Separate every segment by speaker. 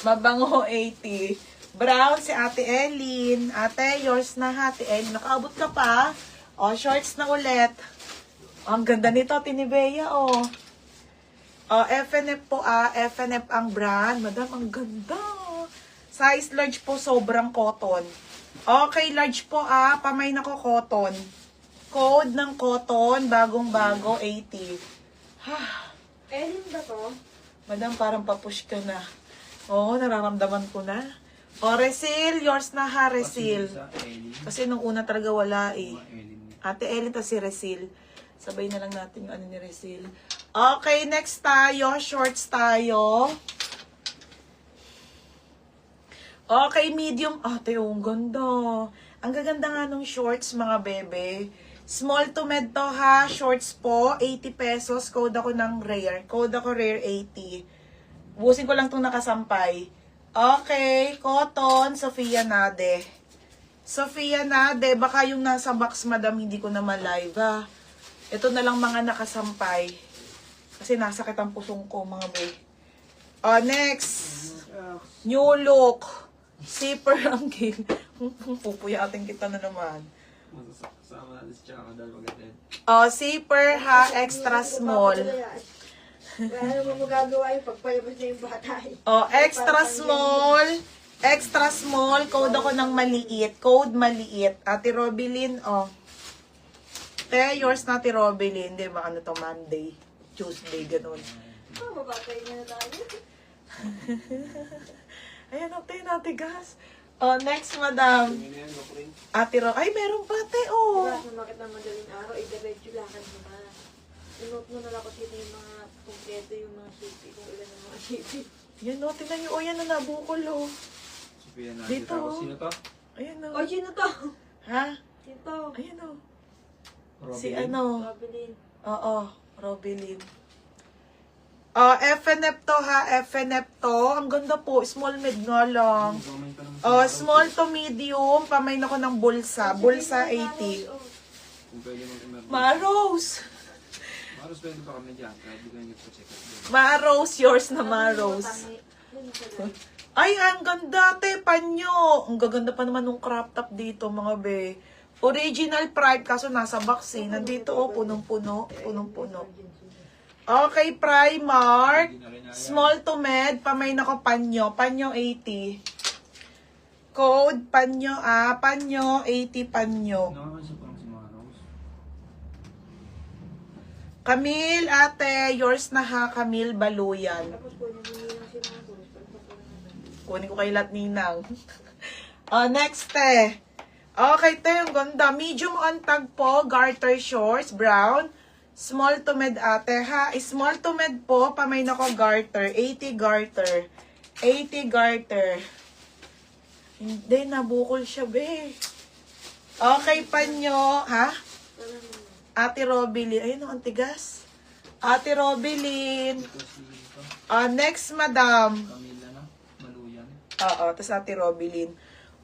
Speaker 1: Mabango 80. Brown si Ate Elin. Ate, yours na ha, Ate Elin. Nakaabot ka pa. O, shorts na ulit. Ang ganda nito, Tinibea, o. O, FNF po, FNF ang brand. Madam, ang ganda. Size large po, sobrang cotton. Okay, large po, pamay na ko cotton. Code ng cotton, bagong-bago, 80.
Speaker 2: Elin ba to?
Speaker 1: Madam, parang papush ka na. Oo, nararamdaman ko na. O, Resil, yours na ha, Resil. Kasi nung una talaga wala eh. Ate Elin, tas si Resil. Sabay na lang natin yung ano ni Resil. Okay, next tayo. Shorts tayo. Okay, medium. Ate, ang ganda. Ang gaganda nga nung shorts, mga bebe. Small to med to ha. Shorts po, 80 pesos. Code ako ng rare. Code ako rare 80. Busin ko lang itong nakasampay. Okay, cotton, Sofia Nade. Sofia Nade, baka yung nasa box, madam, hindi ko na ma-live, ha. Ito na lang mga nakasampay. Kasi nasakit ang pusong ko, mga be. Next. New look. Zipper ang game. Pupuyatin kita na naman.
Speaker 3: Sama natin si Chaka dahil mag-attend.
Speaker 1: Zipper ha, extra small.
Speaker 2: Wala naman magagawa yung pagpayabas na yung bata eh.
Speaker 1: Extra small. Extra small. Code ako ng maliit. Code maliit. Ate Robilin, yours na, Ate Robilin. Di ba, ano to, Monday, Tuesday, ganun.
Speaker 2: Mabatay na tayo.
Speaker 1: Ayan, Ate Gas. Next, madam. Ate Ay, meron pa, Ate,
Speaker 2: Diba, sumakit ng madaling araw, diretso lakad mo na. Inote mo na lang kung sino yung mga kumpleto, yung mga shipping, kung ilan yung mga shipping.
Speaker 1: Yan, tingnan nyo. Yan na nabukol, Dito.
Speaker 3: Sino to?
Speaker 1: Ayan,
Speaker 2: O, sino to?
Speaker 1: Ha?
Speaker 2: Sino to?
Speaker 1: Ayan,
Speaker 3: Robin.
Speaker 1: Si ano?
Speaker 2: Robilin.
Speaker 1: Oo, Robilin. FNF to ha, FNF to. Ang ganda po, small mid nga lang. Small to medium, pamain ako ng bulsa. Bulsa 80.
Speaker 3: Kung pwede mag-emergency.
Speaker 1: Maros!
Speaker 3: Maros, pwede pa kami dyan. Kaya di ko yung nagpa-check up dyan.
Speaker 1: Maros, yours na Maros. Ay, ang ganda, te, panyo. Ang gaganda pa naman ng crop top dito, mga be. Original Pride, kaso nasa box eh. Nandito, punong-puno. Punong-puno. Okay, Primark. Small to med. Pamain ako panyo. Panyo 80. Code panyo, panyo 80 panyo.
Speaker 3: Naman siya parang si Maros.
Speaker 1: Camille, ate, yours na ha, Camille Baluyan.
Speaker 2: Tapos po, namin si Marcos.
Speaker 1: Kunin ko kay Lat Ninang. Next, Okay, ang ganda. Medium on tag po, garter shorts, brown. Small to med, ate, ha. Small to med po, pamay na ko garter. 80 garter. 80 garter. Hindi, nabukol siya, be. Okay, panyo, ha? Ate Robilin. Ayun, ang tigas. Ate Robilin.
Speaker 3: Ito si ito.
Speaker 1: Next, madam.
Speaker 3: Camila na. Maluyan.
Speaker 1: Tapos Ate Robilin.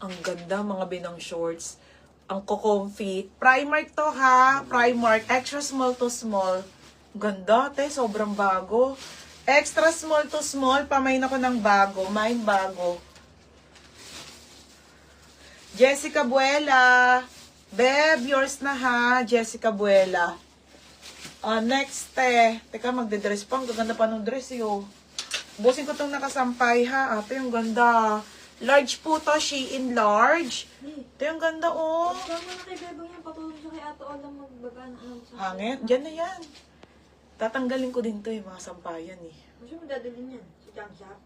Speaker 1: Ang ganda, mga binang shorts. Ang ko-comfy. Primark to ha. Primark. Extra small to small. Ganda, te. Sobrang bago. Extra small to small. Pamain ako ng bago. Mine bago. Jessica Buela. Beb, yours na ha. Jessica Buela. Next, Teka, magde-dress pa. Ang gaganda pa ng dress, yo. Busin ko itong nakasampay, ha. Ate, ang ganda. Large po to. Shein large. Ate, ang ganda, oh.
Speaker 2: Tama na kay Bebang yan. Patulong siya kay Ato Olang magbagaan.
Speaker 1: Hangit. Diyan na yan. Tatanggalin ko din to yung mga sampayan, eh.
Speaker 2: Gusto mo dadalhin yan? Sa junk shop?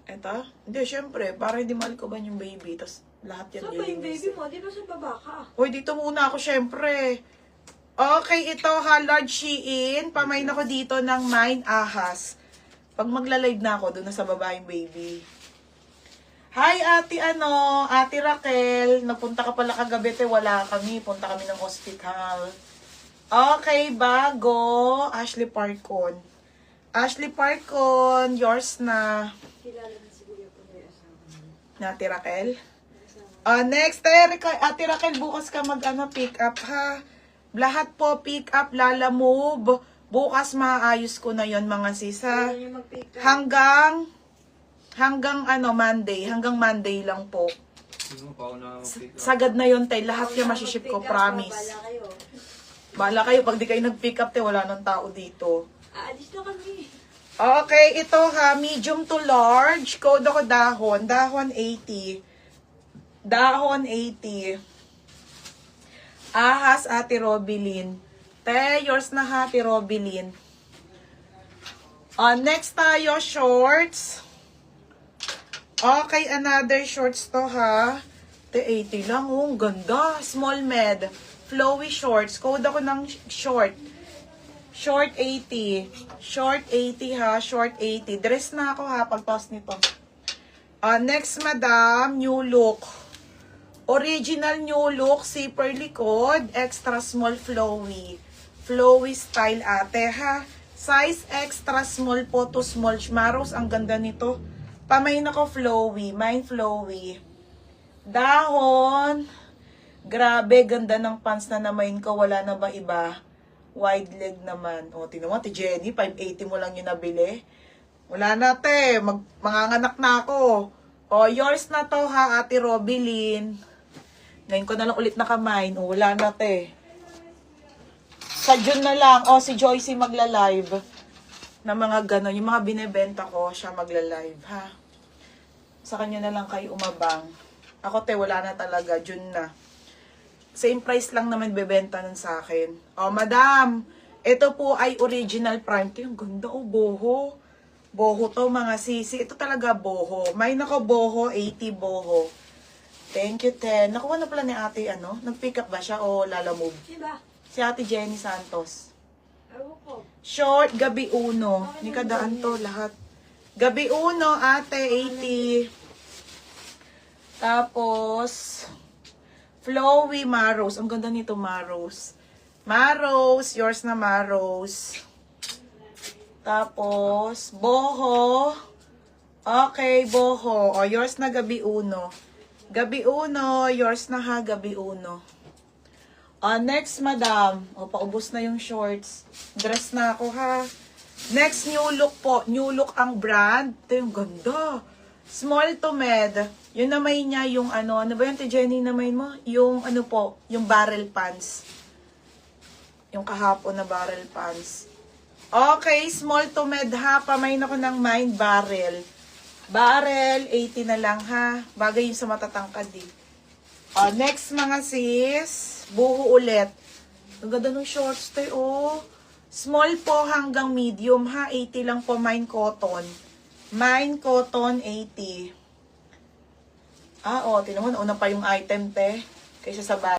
Speaker 1: Eto? Hindi, syempre. Para hindi malikuban yung baby. Tapos lahat yan
Speaker 2: Saan ba yung baby
Speaker 1: lilinisin.
Speaker 2: mo? Di ba sa baba ka?
Speaker 1: Hoy, dito muna ako, syempre. Okay, ito ha, large Shein. Pamain ako dito ng Mine Ahas. Pag magla-live na ako, doon na sa baba yung baby. Hi, Ate Raquel. Nagpunta ka pala kagabi, wala kami. Punta kami ng hospital. Okay, bago. Ashley Parkon. Ashley Parkon, yours na.
Speaker 2: Kilala na si Kuya po may asawa niya.
Speaker 1: Na Ate Raquel.
Speaker 2: Asawa.
Speaker 1: Next, Ate Raquel, bukas ka pick up ha. Lahat po pick up, Lala Move. Bukas maayos ko na yon mga sisa.
Speaker 2: Kailan yung mag-pick up?
Speaker 1: Hanggang Hanggang Monday. Hanggang Monday lang po.
Speaker 3: Sino mo, pauna mag-pick up.
Speaker 1: Sagad na yun, tay. Lahat yung masiship ko, promise.
Speaker 2: Bala kayo.
Speaker 1: Bahala kayo, pag di kayo nag-pick up, te, wala nang tao dito.
Speaker 2: Aalis na kami.
Speaker 1: Okay, ito ha, medium to large. Code ako dahon. Dahon 80. Dahon 80. Ahas, Ate Robilyn. Te, yours na ha, Ate Robilyn. Next tayo, shorts. Okay, another shorts to ha. Te, 80 lang. Oh, ang ganda. Small med. Flowy shorts. Code ako ng short. Short 80. Short 80 ha. Short 80. Dress na ako ha. Pagpas nito. Next, madam. New look. Original new look. Zipper likod. Extra small flowy. Flowy style ate ha. Size extra small po to small. Maros, ang ganda nito. Pamain ako flowy. Mine flowy. Dahon. Grabe, ganda ng pants na namain ko. Wala na ba iba? Wide leg naman. O, tinan mo, Ate Jenny, 580 mo lang yung nabili. Wala na, te. Manganganak na ako. O, yours na to, ha, Ate Robilyn. Ngayon ko na lang ulit nakamain. O, wala na, te. Sa June na lang. O, si Joycey magla-live. Na mga ganon. Yung mga binebenta ko, siya magla-live, ha. Sa kanya na lang kayo umabang. Ako, te, wala na talaga. June na. Same price lang naman bebenta nun sa akin. Oh, madam, ito po ay original prime. Ito yung ganda, oh, boho. Boho to, mga sisi. Ito talaga boho. May nako boho, 80 boho. Thank you, Ten. Nakuha na pala ni ate, nag-pick up ba siya o lalamove?
Speaker 2: Diba?
Speaker 1: Si ate Jenny Santos.
Speaker 2: Ewan ko.
Speaker 1: Short, gabi uno. Ni kadaan to, lahat. Gabi uno, ate, 80. Tapos... Flowy Maros. Ang ganda nito, Maros. Maros. Yours na Maros. Tapos, Boho. Okay, Boho. O, yours na Gabi Uno. Gabi Uno. Yours na ha, Gabi Uno. Next, madam. O, paubos na yung shorts. Dress na ako, ha. Next, new look po. New look ang brand. Ito yung ganda. Small to med. Yun na may niya yung ano ba yung Jenny na may mo? Yung po, yung barrel pants. Yung kahapon na barrel pants. Okay, small to med ha. Pamain ako ng mine barrel. Barrel, 80 na lang ha. Bagay yung sa matatangkad eh. Next mga sis, buho ulit. Ang ganda ng shorts tayo oh. Small po hanggang medium ha. 80 lang po mine cotton. Mine cotton, 80. Tinan mo, nauna pa yung item, te. Kaysa sa bag.